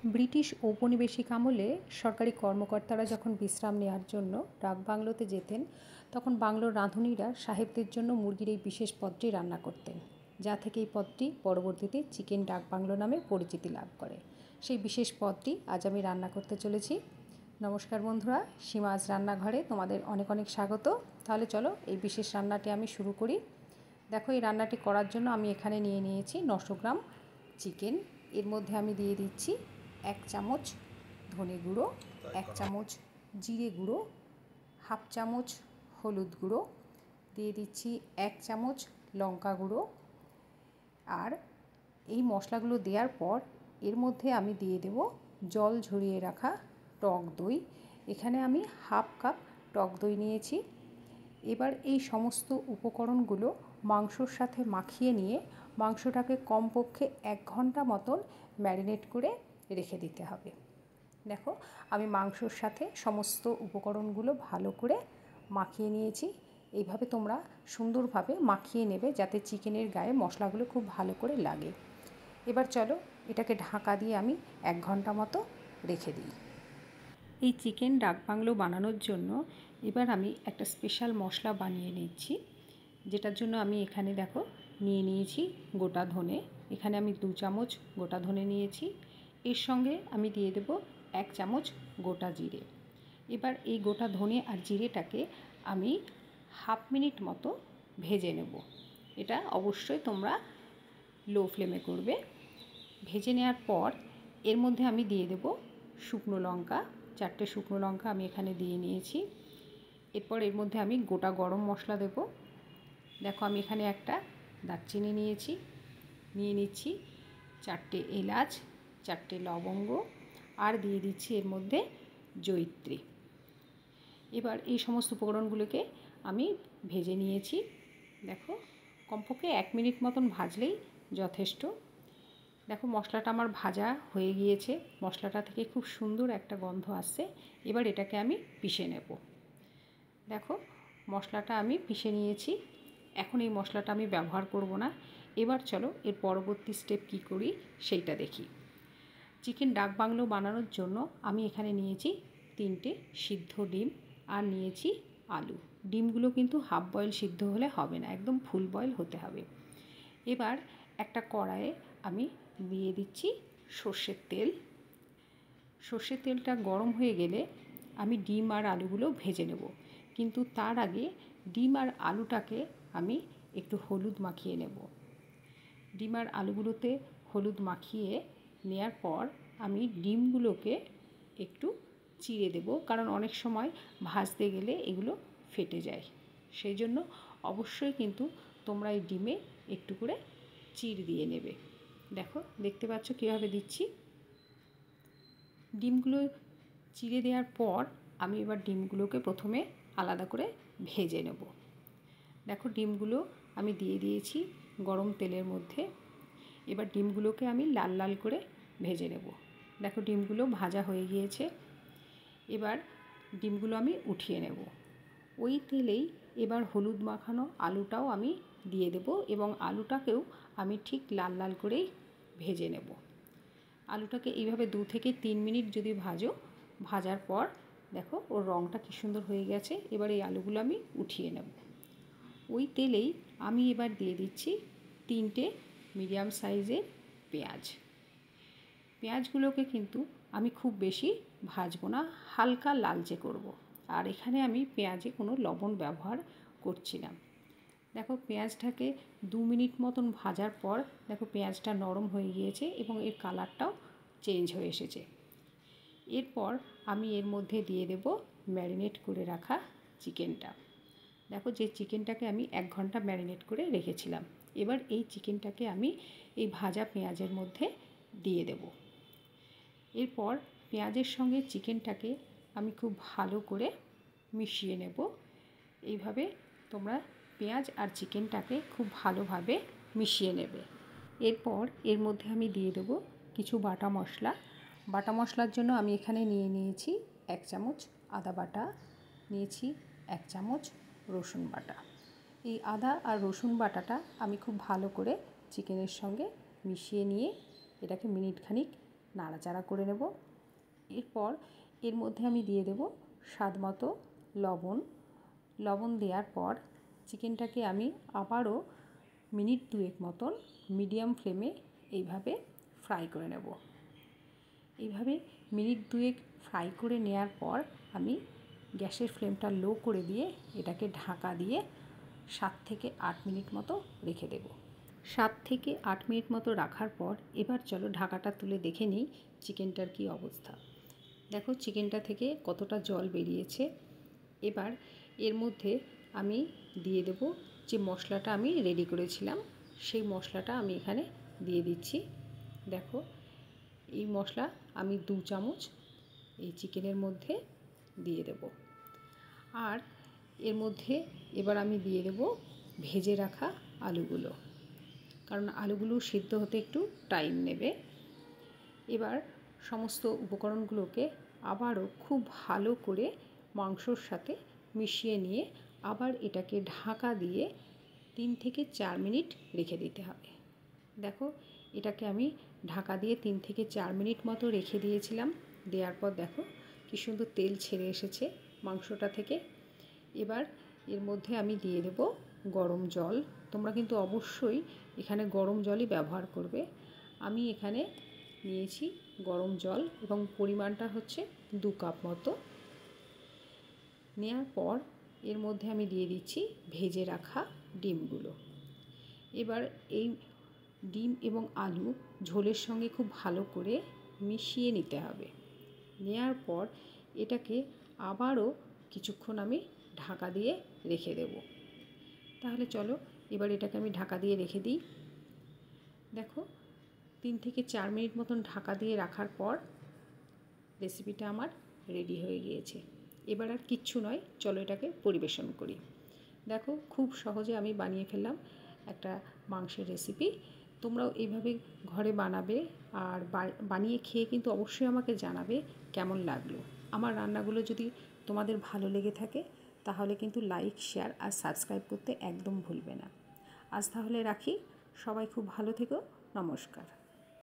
British ঔপনিবেশিক আমলে সরকারি কর্মকর্তারা যখন বিশ্রাম নেওয়ার জন্য ডাকবাংলোতে যেতেন, তখন বাংলোর রাঁধুনিরা সাহেবদের জন্য মুরগির এই বিশেষ পদটি রান্না করতেন, যা থেকে এই পদটি পরবর্তীতে চিকেন ডাকবাংলো নামে পরিচিতি লাভ করে। সেই বিশেষ পদটি আজ আমি রান্না করতে চলেছি। নমস্কার বন্ধুরা, সীমাজ রান্নাঘরে তোমাদের অনেক অনেক স্বাগত। তাহলে চলো এই বিশেষ রান্নাটি আমি শুরু করি। দেখো, এই রান্নাটি করার জন্য আমি এখানে নিয়ে নিয়েছি 900 গ্রাম চিকেন। এর মধ্যে আমি দিয়ে দিচ্ছি 1 চামচ ধনে গুঁড়ো, 1 চামচ জিরে গুঁড়ো, হাফ চামচ হলুদ গুঁড়ো, দিয়ে দিচ্ছি 1 চামচ লঙ্কা গুঁড়ো। আর এই মশলাগুলো দেওয়ার পর এর মধ্যে আমি দিয়ে দেব জল ঝরিয়ে রাখা টক দই। এখানে আমি হাফ কাপ টক দই নিয়েছি। এবার এই সমস্ত উপকরণগুলো মাংসর সাথে মাখিয়ে নিয়ে মাংসটাকে কমপক্ষে 1 ঘন্টা মতন ম্যারিনেট করে রেখে দিতে হবে। দেখো, আমি মাংসর সাথে সমস্ত উপকরণগুলো ভালো করে মাখিয়ে নিয়েছি। এইভাবে তোমরা সুন্দরভাবে মাখিয়ে নেবে যাতে চিকেনের গায়ে মশলাগুলো খুব ভালো করে লাগে। এবার চলো এটাকে ঢাকা দিয়ে আমি 1 ঘন্টা মতো রেখে দিই। এই চিকেন ডাকবাংলো বানানোর জন্য এবার আমি একটা স্পেশাল মশলা বানিয়ে নিচ্ছি, যেটার জন্য আমি এখানে দেখো নিয়ে নিয়েছি গোটা ধনে। এখানে আমি 2 চামচ গোটা ধনে নিয়েছি। এর সঙ্গে আমি দিয়ে দেব 1 চামচ গোটা জিরে। এবার এই গোটা ধনে আর জিরেটাকে আমি হাফ মিনিট মতো ভেজে নেব। এটা অবশ্যই তোমরা লো ফ্লেমে করবে। ভেজে নেওয়ার পর এর মধ্যে আমি দিয়ে দেব শুকনো লঙ্কা। 4টে শুকনো লঙ্কা আমি এখানে দিয়ে নিয়েছি। এরপর এর মধ্যে আমি গোটা গরম মশলা দেব। দেখো, আমি এখানে একটা দারচিনি নিয়েছি, নিয়ে নিচ্ছি 4টে এলাচ, 4টে লবঙ্গ, আর দিয়ে দিচ্ছি এর মধ্যে জয়িত্রী। এবার এই সমস্ত উপকরণগুলোকে আমি ভেজে নিয়েছি। দেখো, কমপক্ষে 1 মিনিট মতন ভাজলেই যথেষ্ট। দেখো, মশলাটা আমার ভাজা হয়ে গিয়েছে। মশলাটা থেকে খুব সুন্দর একটা গন্ধ আসছে। এবার এটাকে আমি পিষে নেব। দেখো, মশলাটা আমি পিষে নিয়েছি। এখন এই মশলাটা আমি ব্যবহার করব না। এবার চলো এর পরবর্তী স্টেপ কী করি সেইটা দেখি। চিকেন ডাকবাংলো বানানোর জন্য আমি এখানে নিয়েছি 3টে সিদ্ধ ডিম আর নিয়েছি আলু। ডিমগুলো কিন্তু হাফ বয়েল সিদ্ধ হলে হবে না, একদম ফুল বয়েল হতে হবে। এবার একটা কড়াইয়ে আমি দিয়ে দিচ্ছি সর্ষের তেল। সর্ষের তেলটা গরম হয়ে গেলে আমি ডিম আর আলুগুলো ভেজে নেব, কিন্তু তার আগে ডিম আর আলুটাকে আমি একটু হলুদ মাখিয়ে নেব। ডিম আর আলুগুলোতে হলুদ মাখিয়ে নেওয়ার পর আমি ডিমগুলোকে একটু চিড়ে দেব, কারণ অনেক সময় ভাজতে গেলে এগুলো ফেটে যায়। সেই জন্য অবশ্যই কিন্তু তোমরা এই ডিমে একটু করে চিড় দিয়ে নেবে। দেখো, দেখতে পাচ্ছ কীভাবে দিচ্ছি। ডিমগুলো চিড়ে দেওয়ার পর আমি এবার ডিমগুলোকে প্রথমে আলাদা করে ভেজে নেব। দেখো, ডিমগুলো আমি দিয়ে দিয়েছি গরম তেলের মধ্যে। এবার ডিমগুলোকে আমি লাল লাল করে ভেজে নেব। দেখো, ডিমগুলো ভাজা হয়ে গিয়েছে। এবার ডিমগুলো আমি উঠিয়ে নেব। ওই তেলেই এবার হলুদ মাখানো আলুটাও আমি দিয়ে দেব এবং আলুটাকেও আমি ঠিক লাল লাল করেই ভেজে নেব। আলুটাকে এইভাবে 2 থেকে 3 মিনিট যদি ভাজো, ভাজার পর দেখো ওর রঙটা কী সুন্দর হয়ে গেছে। এবার এই আলুগুলো আমি উঠিয়ে নেব। ওই তেলেই আমি এবার দিয়ে দিচ্ছি 3টে মিডিয়াম সাইজের পেঁয়াজ। পেঁয়াজগুলোকে কিন্তু আমি খুব বেশি ভাজবো না, হালকা লালচে করব। আর এখানে আমি পেঁয়াজে কোনো লবণ ব্যবহার করছি না। দেখো, পেঁয়াজটাকে 2 মিনিট মতন ভাজার পর দেখো পেঁয়াজটা নরম হয়ে গিয়েছে এবং এর কালারটাও চেঞ্জ হয়ে এসেছে। এরপর আমি এর মধ্যে দিয়ে দেব ম্যারিনেট করে রাখা চিকেনটা। দেখো, যে চিকেনটাকে আমি 1 ঘন্টা ম্যারিনেট করে রেখেছিলাম, এবার এই চিকেনটাকে আমি এই ভাজা পেঁয়াজের মধ্যে দিয়ে দেব। এরপর পেঁয়াজের সঙ্গে চিকেনটাকে আমি খুব ভালো করে মিশিয়ে নেব। এইভাবে তোমরা পেঁয়াজ আর চিকেনটাকে খুব ভালোভাবে মিশিয়ে নেবে। এরপর এর মধ্যে আমি দিয়ে দেব কিছু বাটা মশলা। বাটা মশলার জন্য আমি এখানে নিয়ে নিয়েছি 1 চামচ আদা বাটা, নিয়েছি 1 চামচ রসুন বাটা। এই আদা আর রসুন বাটাটা আমি খুব ভালো করে চিকেনের সঙ্গে মিশিয়ে নিয়ে এটাকে মিনিট খানিক নাড়াচাড়া করে নেব। এরপর এর মধ্যে আমি দিয়ে দেব স্বাদ মতো লবণ। লবণ দেওয়ার পর চিকেনটাকে আমি আবারও মিনিট 2 মতন মিডিয়াম ফ্লেমে এইভাবে ফ্রাই করে নেব। এইভাবে মিনিট 2 ফ্রাই করে নেওয়ার পর আমি গ্যাসের ফ্লেমটা লো করে দিয়ে এটাকে ঢাকা দিয়ে 7 থেকে 8 মিনিট মতো রেখে দেব। 7 থেকে 8 মিনিট মতো রাখার পর এবার চলো ঢাকাটা তুলে দেখে নিই চিকেনটার কী অবস্থা। দেখো চিকেনটা থেকে কতটা জল বেরিয়েছে। এবার এর মধ্যে আমি দিয়ে দেব যে মশলাটা আমি রেডি করেছিলাম, সেই মশলাটা আমি এখানে দিয়ে দিচ্ছি। দেখো এই মশলা আমি 2 চামচ এই চিকেনের মধ্যে দিয়ে দেব। আর এর মধ্যে এবার আমি দিয়ে দেব ভেজে রাখা আলুগুলো, কারণ আলুগুলো সিদ্ধ হতে একটু টাইম নেবে। এবার সমস্ত উপকরণগুলোকে আবারও খুব ভালো করে মাংসর সাথে মিশিয়ে নিয়ে আবার এটাকে ঢাকা দিয়ে 3 থেকে 4 মিনিট রেখে দিতে হবে। দেখো এটাকে আমি ঢাকা দিয়ে 3 থেকে 4 মিনিট মতো রেখে দিয়েছিলাম। দেওয়ার পর দেখো কী সুন্দর তেল ছেড়ে এসেছে মাংসটা থেকে। এবার এর মধ্যে আমি দিয়ে দেব গরম জল। তোমরা কিন্তু অবশ্যই এখানে গরম জলই ব্যবহার করবে। আমি এখানে নিয়েছি গরম জল এবং পরিমাণটা হচ্ছে 2 কাপ মতো। নেওয়ার পর এর মধ্যে আমি দিয়ে দিচ্ছি ভেজে রাখা ডিমগুলো। এবার এই ডিম এবং আলু ঝোলের সঙ্গে খুব ভালো করে মিশিয়ে নিতে হবে। নেওয়ার পর এটাকে আবারও কিছুক্ষণ আমি ঢাকা দিয়ে রেখে দেব। তাহলে চলো এবার এটাকে আমি ঢাকা দিয়ে রেখে দিই। দেখো 3 থেকে 4 মিনিট মতন ঢাকা দিয়ে রাখার পর রেসিপিটা আমার রেডি হয়ে গিয়েছে। এবার আর কিচ্ছু নয়, চলো এটাকে পরিবেশন করি। দেখো খুব সহজে আমি বানিয়ে ফেললাম একটা মাংসের রেসিপি। তোমরাও এইভাবে ঘরে বানাবে আর বানিয়ে খেয়ে কিন্তু অবশ্যই আমাকে জানাবে কেমন লাগলো। আমার রান্নাগুলো যদি তোমাদের ভালো লেগে থাকে তাহলে কিন্তু লাইক, শেয়ার আর সাবস্ক্রাইব করতে একদম ভুলবে না। আজ তাহলে রাখি, সবাই খুব ভালো থেকো, নমস্কার।